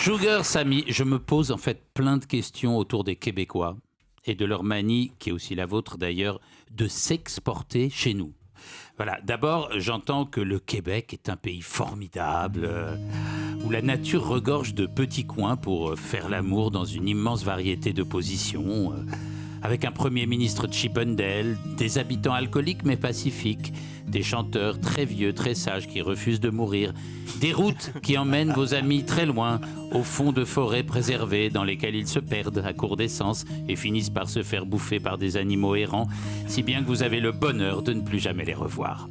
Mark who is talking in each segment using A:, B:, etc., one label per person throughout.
A: Sugar Sammy, je me pose en fait plein de questions autour des Québécois et de leur manie, qui est aussi la vôtre d'ailleurs, de s'exporter chez nous. Voilà, d'abord, j'entends que le Québec est un pays formidable, où la nature regorge de petits coins pour faire l'amour dans une immense variété de positions, avec un premier ministre Chippendale, des habitants alcooliques mais pacifiques, des chanteurs très vieux, très sages qui refusent de mourir, des routes qui emmènent vos amis très loin, au fond de forêts préservées dans lesquelles ils se perdent à court d'essence et finissent par se faire bouffer par des animaux errants, si bien que vous avez le bonheur de ne plus jamais les revoir.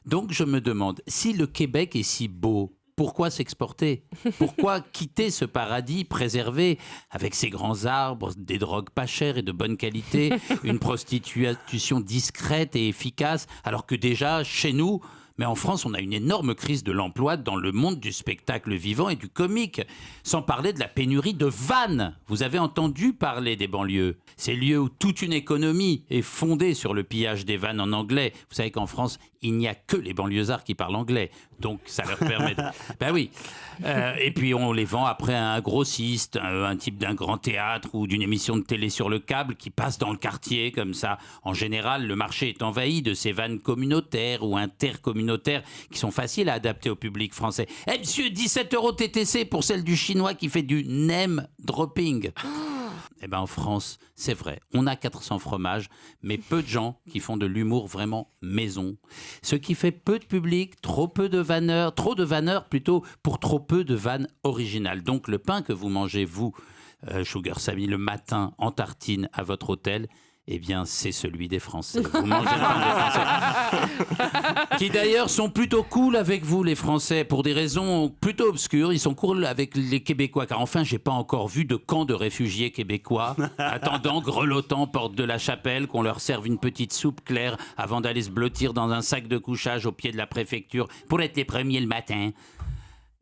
A: Donc je me demande, si le Québec est si beau, pourquoi s'exporter ? Pourquoi quitter ce paradis préservé avec ses grands arbres, des drogues pas chères et de bonne qualité, une prostitution discrète et efficace, alors que déjà, chez nous, mais en France, on a une énorme crise de l'emploi dans le monde du spectacle vivant et du comique. Sans parler de la pénurie de vannes. Vous avez entendu parler des banlieues. Ces lieux où toute une économie est fondée sur le pillage des vannes en anglais. Vous savez qu'en France, il n'y a que les banlieusards qui parlent anglais. Donc, ça leur permet de... Ben oui. Et puis, on les vend après à un grossiste, un type d'un grand théâtre ou d'une émission de télé sur le câble qui passe dans le quartier, comme ça. En général, le marché est envahi de ces vannes communautaires ou intercommunautaires qui sont faciles à adapter au public français. Eh, monsieur, 17 € TTC pour celle du chinois qui fait du name dropping. Eh ben en France, c'est vrai, on a 400 fromages, mais peu de gens qui font de l'humour vraiment maison. Ce qui fait peu de public, trop de vanneurs plutôt, pour trop peu de vannes originales. Donc le pain que vous mangez, vous, Sugar Sammy, le matin en tartine à votre hôtel, eh bien, c'est celui des Français. Vous mangez le pain des Français. Qui d'ailleurs sont plutôt cool avec vous, les Français, pour des raisons plutôt obscures. Ils sont cool avec les Québécois. Car enfin, j'ai pas encore vu de camp de réfugiés québécois attendant, grelottant, porte de la Chapelle, qu'on leur serve une petite soupe claire avant d'aller se blottir dans un sac de couchage au pied de la préfecture pour être les premiers le matin.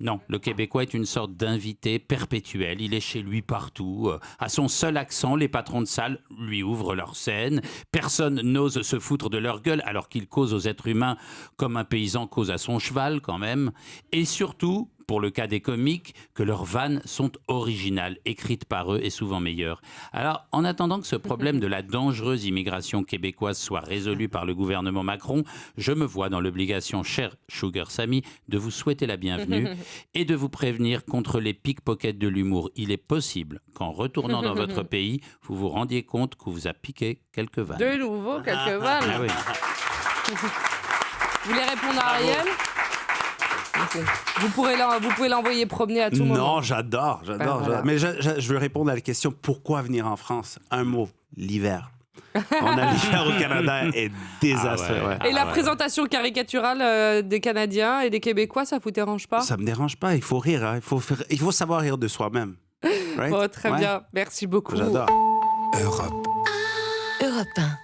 A: Non, le Québécois est une sorte d'invité perpétuel. Il est chez lui partout. À son seul accent, les patrons de salle lui ouvrent leur scène. Personne n'ose se foutre de leur gueule alors qu'ils causent aux êtres humains comme un paysan cause à son cheval quand même. Et surtout, pour le cas des comiques, que leurs vannes sont originales, écrites par eux et souvent meilleures. Alors, en attendant que ce problème de la dangereuse immigration québécoise soit résolu par le gouvernement Macron, je me vois dans l'obligation, cher Sugar Sammy, de vous souhaiter la bienvenue et de vous prévenir contre les pickpockets de l'humour. Il est possible qu'en retournant dans votre pays, vous vous rendiez compte qu'on vous a piqué quelques vannes.
B: De nouveau, quelques vannes.
A: Ah oui.
B: Vous voulez répondre à Ariel ? Vous pouvez l'envoyer promener à tout moment.
C: Non, j'adore.
B: Voilà.
C: Mais je veux répondre à la question, pourquoi venir en France? Un mot, l'hiver. On a l'hiver au Canada est désastreux.
A: Ah ouais.
C: Ouais.
B: Et la présentation caricaturale des Canadiens et des Québécois, ça vous dérange pas?
C: Ça me dérange pas, il faut rire. Hein. Il faut savoir rire de soi-même. Right?
B: Bon, très bien, merci beaucoup.
C: J'adore.
D: Europe 1.